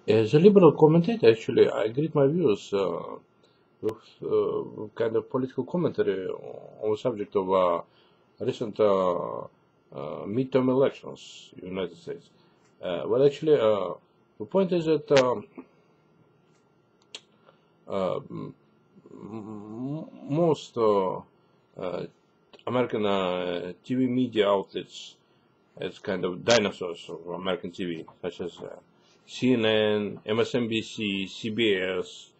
As a liberal commentator, actually, I agree with my views with kind of political commentary on the subject of recent midterm elections in the United States. Well, actually, the point is that most American TV media outlets as kind of dinosaurs of American TV, such as CNN, MSNBC, CBS,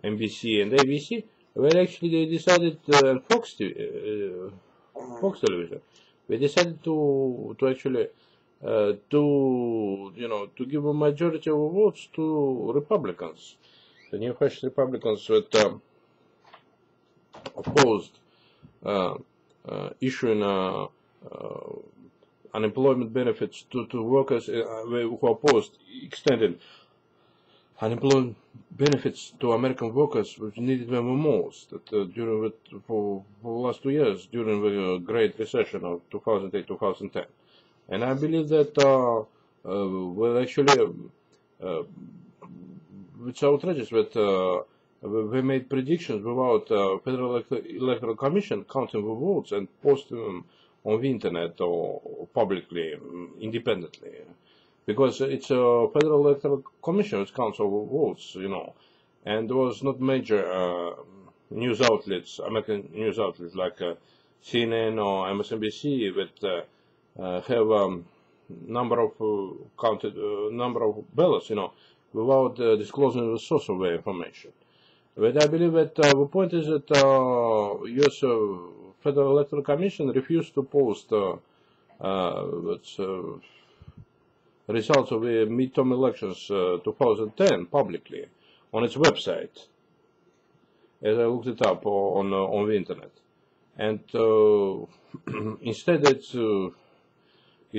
NBC, and ABC, where actually they decided, Fox Television, we decided to actually to give a majority of votes to Republicans, the neofascist Republicans that opposed issuing unemployment benefits to workers who opposed extending unemployment benefits to American workers which needed them the most for the last 2 years during the Great Recession of 2008-2010. And I believe that well, actually it's outrageous that we made predictions without Federal Electoral Commission counting the votes and posting them on the internet or publicly, independently. Because it's a Federal Electoral Commission which counts all the votes, and there was not major news outlets, American news outlets like CNN or MSNBC that have number of counted number of ballots, without disclosing the source of the information. But I believe that the point is that U.S. Federal Electoral Commission refused to post results of the midterm elections 2010 publicly on its website, as I looked it up on the internet. And instead it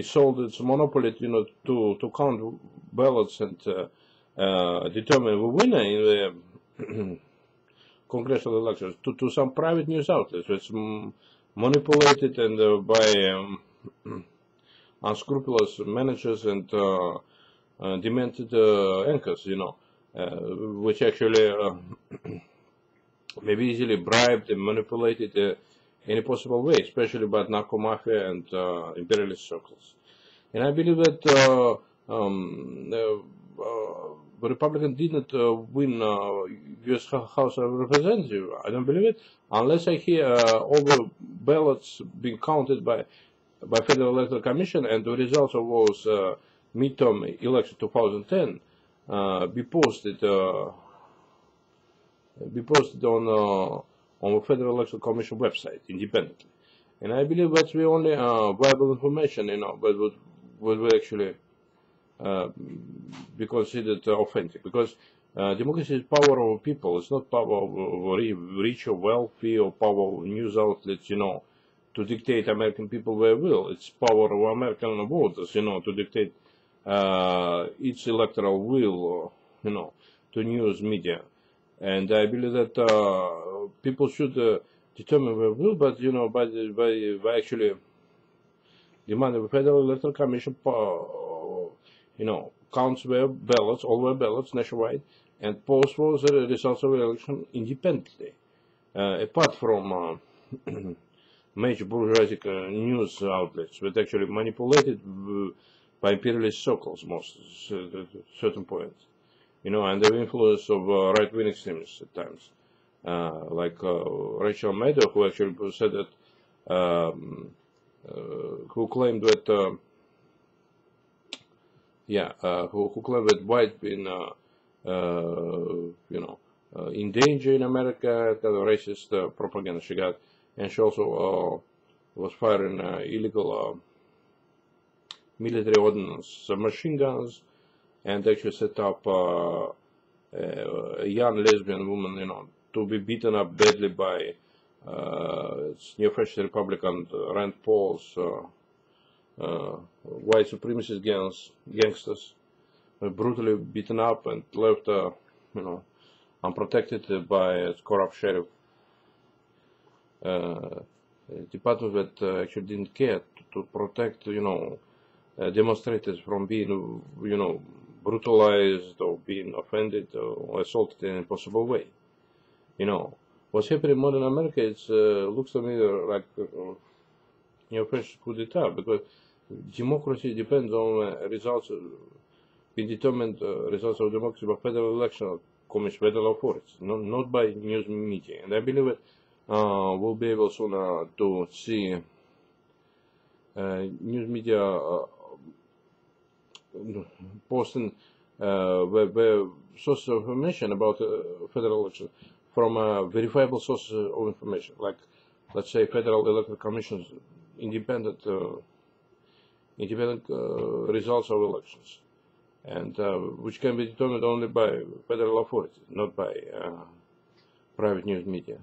sold its monopoly, to count ballots and determine the winner in the Congressional elections to some private news outlets, which manipulated and by unscrupulous managers and demented anchors, which actually may be easily bribed and manipulated any possible way, especially by narco mafia and imperialist circles. And I believe that the Republican did not win U.S. House of Representatives. I don't believe it, unless I hear all the ballots being counted by Federal Electoral Commission and the results of those midterm elections 2010 be posted on the Federal Electoral Commission website independently. And I believe that's the only viable information, that would actually be considered authentic, because democracy is power over people. It's not power over rich or wealthy or power of news outlets, to dictate American people their will. It's power of American voters, to dictate its electoral will, to news media. And I believe that people should determine their will, but by actually demanding the Federal Electoral Commission, counts their ballots, all their ballots nationwide, and posts those results of the election independently, apart from major bourgeoisie news outlets that actually manipulated by imperialist circles most certain points, and the influence of right-wing extremists at times, like Rachel Maddow, who actually said that, who claimed that, who claimed that white been, in danger in America, kind of racist propaganda she got, and she also was firing illegal military ordnance, submachine guns, and actually set up a young lesbian woman, to be beaten up badly by neofascist Republican Rand Paul's white supremacist gangsters, were brutally beaten up and left, unprotected by its corrupt sheriff department that actually didn't care to protect, demonstrators from being, brutalized or being offended or assaulted in a possible way. You know, what's happening in modern America, it looks to me like French coup d'etat, because democracy depends on results, predetermined results of democracy by Federal Electoral Commission, federal authorities, not by news media. And I believe that we'll be able soon to see news media posting where sources of information about federal elections from verifiable sources of information, like, let's say, Federal Electoral Commission's independent results of elections, and which can be determined only by federal authorities, not by private news media.